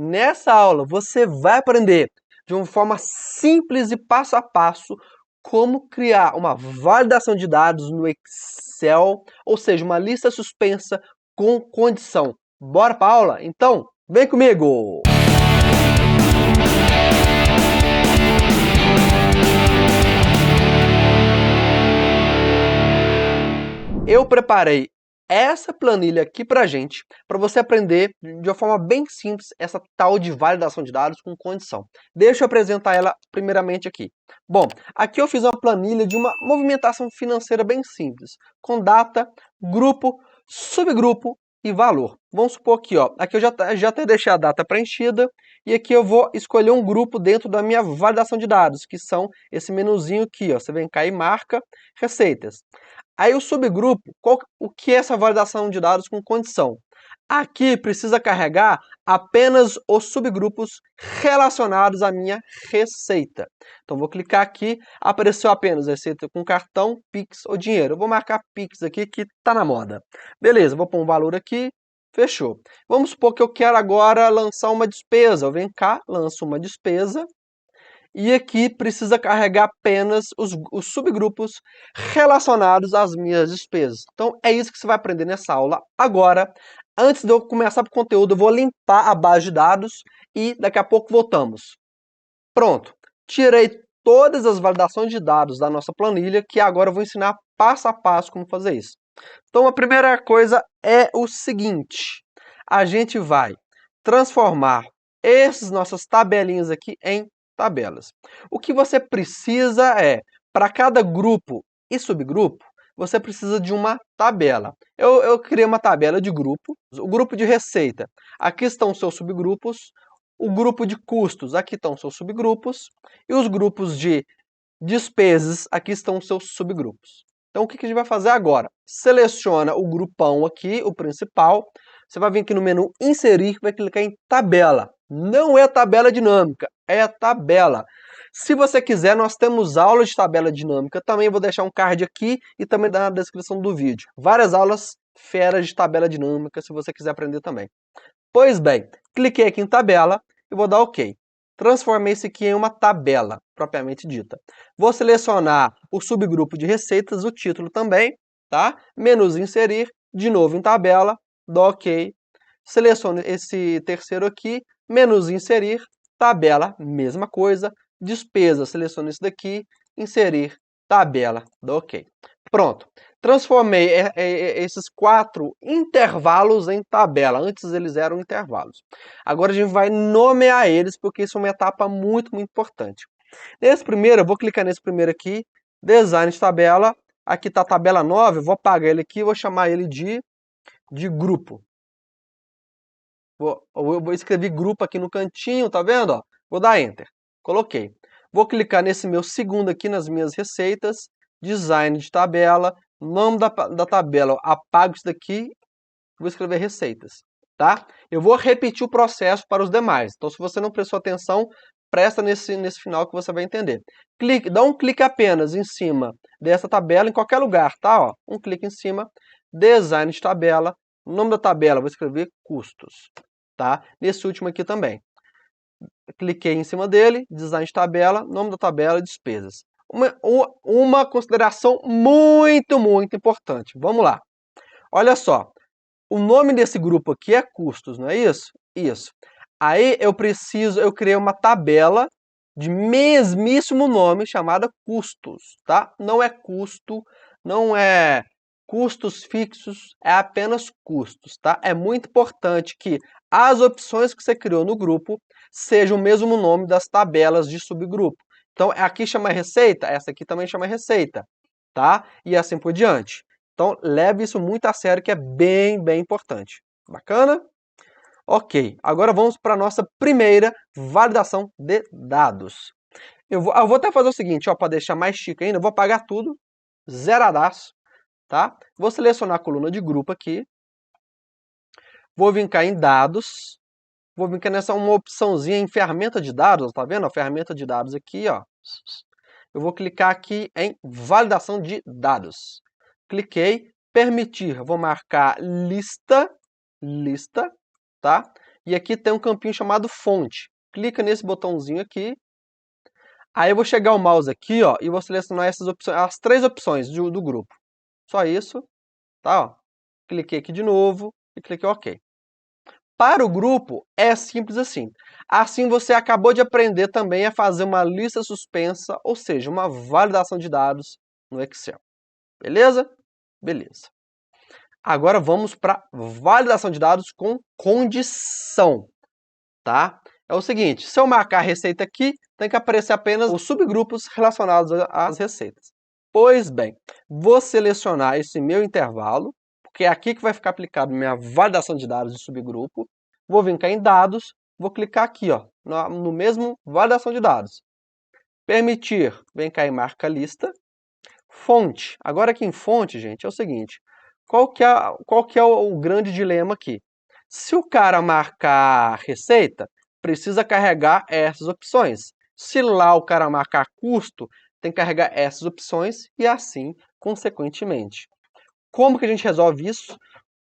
Nessa aula você vai aprender de uma forma simples e passo a passo como criar uma validação de dados no Excel, ou seja, uma lista suspensa com condição. Bora para a aula? Então, vem comigo! Eu preparei essa planilha aqui pra gente, para você aprender de uma forma bem simples essa tal de validação de dados com condição. Deixa eu apresentar ela primeiramente aqui. Bom, aqui eu fiz uma planilha de uma movimentação financeira bem simples, com data, grupo, subgrupo e valor. Vamos supor aqui, ó, aqui eu já até deixei a data preenchida e aqui eu vou escolher um grupo dentro da minha validação de dados, que são esse menuzinho aqui, ó, você vem cá e marca receitas. Aí o subgrupo, o que é essa validação de dados com condição? Aqui precisa carregar apenas os subgrupos relacionados à minha receita. Então vou clicar aqui, apareceu apenas receita com cartão, Pix ou dinheiro. Eu vou marcar Pix aqui que está na moda. Beleza, vou pôr um valor aqui, fechou. Vamos supor que eu quero agora lançar uma despesa. Eu venho cá, lanço uma despesa. E aqui precisa carregar apenas os subgrupos relacionados às minhas despesas. Então é isso que você vai aprender nessa aula. Agora, antes de eu começar o conteúdo, eu vou limpar a base de dados e daqui a pouco voltamos. Pronto, tirei todas as validações de dados da nossa planilha, que agora eu vou ensinar passo a passo como fazer isso. Então a primeira coisa é o seguinte, a gente vai transformar essas nossas tabelinhas aqui em tabelas. O que você precisa é, para cada grupo e subgrupo, você precisa de uma tabela. Eu criei uma tabela de grupo, o grupo de receita, aqui estão os seus subgrupos, o grupo de custos, aqui estão os seus subgrupos, e os grupos de despesas, aqui estão os seus subgrupos. Então o que a gente vai fazer agora? Seleciona o grupão aqui, o principal, você vai vir aqui no menu inserir, vai clicar em tabela. Não é tabela dinâmica, é a tabela. Se você quiser, nós temos aulas de tabela dinâmica, também vou deixar um card aqui e também na descrição do vídeo. Várias aulas feras de tabela dinâmica, se você quiser aprender também. Pois bem, cliquei aqui em tabela e vou dar OK. Transformei isso aqui em uma tabela, propriamente dita. Vou selecionar o subgrupo de receitas, o título também, tá? Menus inserir, de novo em tabela, dou OK. Seleciono esse terceiro aqui, menus inserir, tabela, mesma coisa. Despesa, seleciono isso daqui, inserir, tabela, dou OK. Pronto. Transformei esses 4 intervalos em tabela. Antes eles eram intervalos. Agora a gente vai nomear eles, porque isso é uma etapa muito importante. Nesse primeiro, eu vou clicar nesse primeiro aqui, design de tabela. Aqui está a tabela 9, eu vou apagar ele aqui, vou chamar ele de grupo. Eu vou escrever grupo aqui no cantinho, tá vendo? Ó, vou dar Enter. Coloquei. Vou clicar nesse meu segundo aqui, nas minhas receitas, design de tabela, nome da tabela, apago isso daqui, vou escrever receitas, tá? Eu vou repetir o processo para os demais, então se você não prestou atenção, presta nesse final que você vai entender. Dá um clique apenas em cima dessa tabela, em qualquer lugar, tá? Ó, um clique em cima, design de tabela, nome da tabela, vou escrever custos, tá? Nesse último aqui também. Cliquei em cima dele, design de tabela, nome da tabela, despesas. Uma consideração muito importante. Vamos lá. Olha só, o nome desse grupo aqui é custos, não é isso? Isso. Aí eu criei uma tabela de mesmíssimo nome chamada custos, tá? Não é custo, não é custos fixos, é apenas custos, tá? É muito importante que as opções que você criou no grupo sejam o mesmo nome das tabelas de subgrupo. Então, aqui chama receita, essa aqui também chama receita, tá? E assim por diante. Então, leve isso muito a sério, que é bem importante. Bacana? Ok, agora vamos para a nossa primeira validação de dados. Eu vou até fazer o seguinte, ó, para deixar mais chique ainda, eu vou apagar tudo, zeradaço, tá? Vou selecionar a coluna de grupo aqui, vou vir cá em dados, vou vir cá nessa uma opçãozinha em ferramenta de dados, tá vendo? A ferramenta de dados aqui, ó. Eu vou clicar aqui em validação de dados. Cliquei, permitir, vou marcar lista, tá? e aqui tem um campinho chamado fonte. Clica nesse botãozinho aqui. Aí eu vou chegar o mouse aqui, ó, e vou selecionar essas opções, as 3 opções do grupo. Só isso, tá? Ó. Cliquei aqui de novo e cliquei OK. Para o grupo, é simples assim. Assim você acabou de aprender também a fazer uma lista suspensa, ou seja, uma validação de dados no Excel. Beleza? Beleza. Agora vamos para validação de dados com condição, tá? É o seguinte, se eu marcar a receita aqui, tem que aparecer apenas os subgrupos relacionados às receitas. Pois bem, vou selecionar esse meu intervalo, porque é aqui que vai ficar aplicado minha validação de dados de subgrupo. Vou vir cá em dados, vou clicar aqui, ó, no mesmo validação de dados. Permitir, vem cá em marca lista. Fonte, agora aqui em fonte, gente, é o seguinte, qual que é o grande dilema aqui? Se o cara marcar receita, precisa carregar essas opções. Se lá o cara marcar custo, tem que carregar essas opções e assim, consequentemente. Como que a gente resolve isso?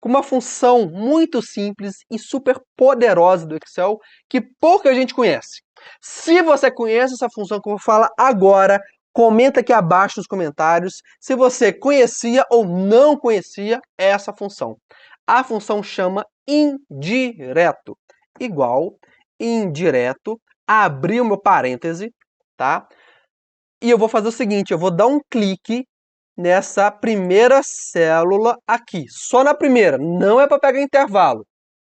Com uma função muito simples e super poderosa do Excel que pouca gente conhece. Se você conhece essa função que eu vou falar agora, comenta aqui abaixo nos comentários se você conhecia ou não conhecia essa função. A função chama indireto. Igual, indireto, abrir o meu parêntese, tá? E eu vou fazer o seguinte, eu vou dar um clique nessa primeira célula aqui. Só na primeira, não é para pegar intervalo.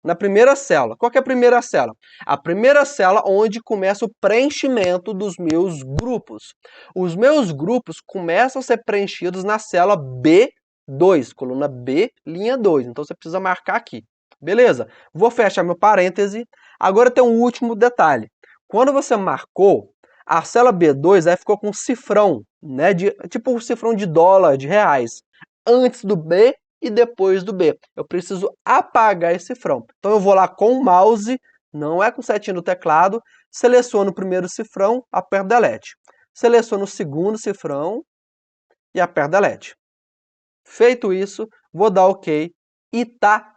Na primeira célula. Qual que é a primeira célula? A primeira célula onde começa o preenchimento dos meus grupos. Os meus grupos começam a ser preenchidos na célula B2, coluna B, linha 2. Então você precisa marcar aqui. Beleza? Vou fechar meu parêntese. Agora tem um último detalhe. Quando você marcou, a célula B2 aí ficou com um cifrão, né, tipo um cifrão de dólar, de reais, antes do B e depois do B. Eu preciso apagar esse cifrão. Então eu vou lá com o mouse, não é com setinha do teclado, seleciono o primeiro cifrão, aperto Delete. Seleciono o segundo cifrão e aperto Delete. Feito isso, vou dar OK e tá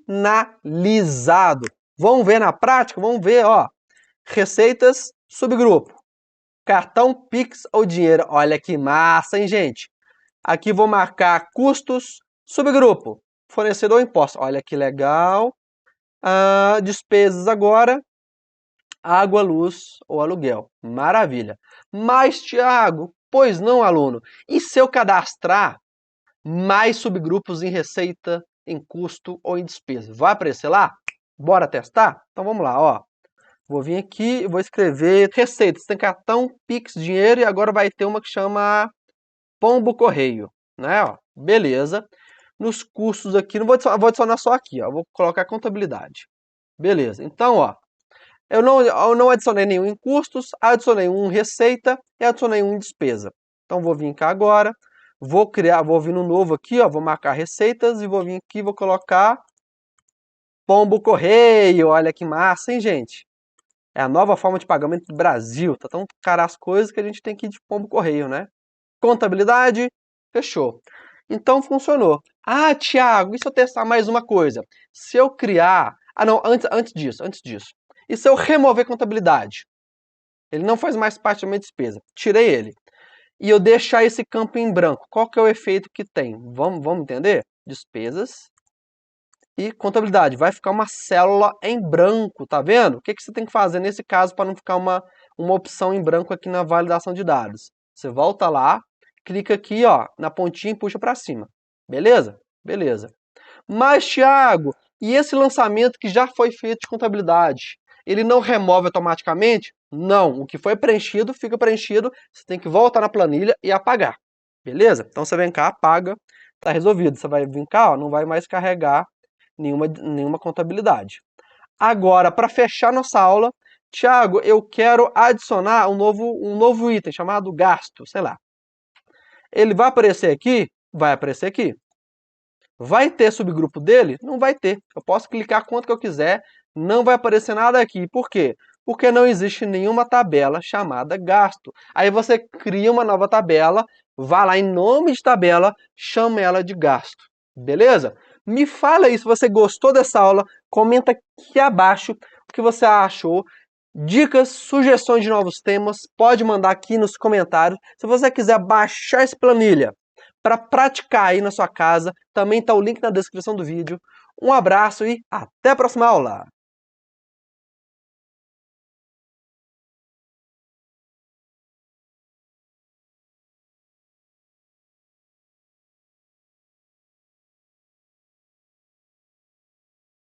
finalizado. Vamos ver na prática? Vamos ver, ó. Receitas, subgrupo. Cartão, Pix ou dinheiro. Olha que massa, hein, gente? Aqui vou marcar custos, subgrupo. Fornecedor, imposto. Olha que legal. Despesas agora. Água, luz ou aluguel. Maravilha. Mas, Thiago, pois não, aluno. E se eu cadastrar mais subgrupos em receita, em custo ou em despesa? Vai aparecer lá? Bora testar? Então vamos lá, ó. Vou vir aqui e vou escrever receitas. Tem cartão, Pix, dinheiro e agora vai ter uma que chama Pombo Correio, né? Ó, beleza. Nos custos aqui, não vou adicionar só aqui, ó. Vou colocar contabilidade. Beleza. Então, ó, eu não adicionei nenhum em custos, adicionei um em receita e adicionei um em despesa. Então vou vir cá agora, vou vir no novo aqui, ó, vou marcar receitas e vou vir aqui, vou colocar Pombo Correio. Olha que massa, hein, gente? É a nova forma de pagamento do Brasil. Tá tão cara as coisas que a gente tem que ir de pombo correio, né? Contabilidade, fechou. Então funcionou. Ah, Thiago, e se eu testar mais uma coisa? Se eu criar... Ah, não, antes disso. E se eu remover contabilidade? Ele não faz mais parte da minha despesa. Tirei ele. E eu deixar esse campo em branco. Qual que é o efeito que tem? Vamos entender? Despesas e contabilidade. Vai ficar uma célula em branco, tá vendo? O que você tem que fazer nesse caso para não ficar uma opção em branco aqui na validação de dados? Você volta lá, clica aqui, ó, na pontinha e puxa para cima. Beleza? Beleza. Mas, Thiago, e esse lançamento que já foi feito de contabilidade? Ele não remove automaticamente? Não. O que foi preenchido, fica preenchido. Você tem que voltar na planilha e apagar. Beleza? Então você vem cá, apaga, tá resolvido. Você vai vir cá, ó, não vai mais carregar nenhuma contabilidade. Agora, para fechar nossa aula, Thiago, eu quero adicionar um novo item chamado gasto, sei lá. Ele vai aparecer aqui? Vai aparecer aqui. Vai ter subgrupo dele? Não vai ter. Eu posso clicar quanto que eu quiser, não vai aparecer nada aqui. Por quê? Porque não existe nenhuma tabela chamada gasto. Aí você cria uma nova tabela, vai lá em nome de tabela, chama ela de gasto. Beleza? Me fala aí se você gostou dessa aula, comenta aqui abaixo o que você achou. Dicas, sugestões de novos temas, pode mandar aqui nos comentários. Se você quiser baixar essa planilha para praticar aí na sua casa, também está o link na descrição do vídeo. Um abraço e até a próxima aula!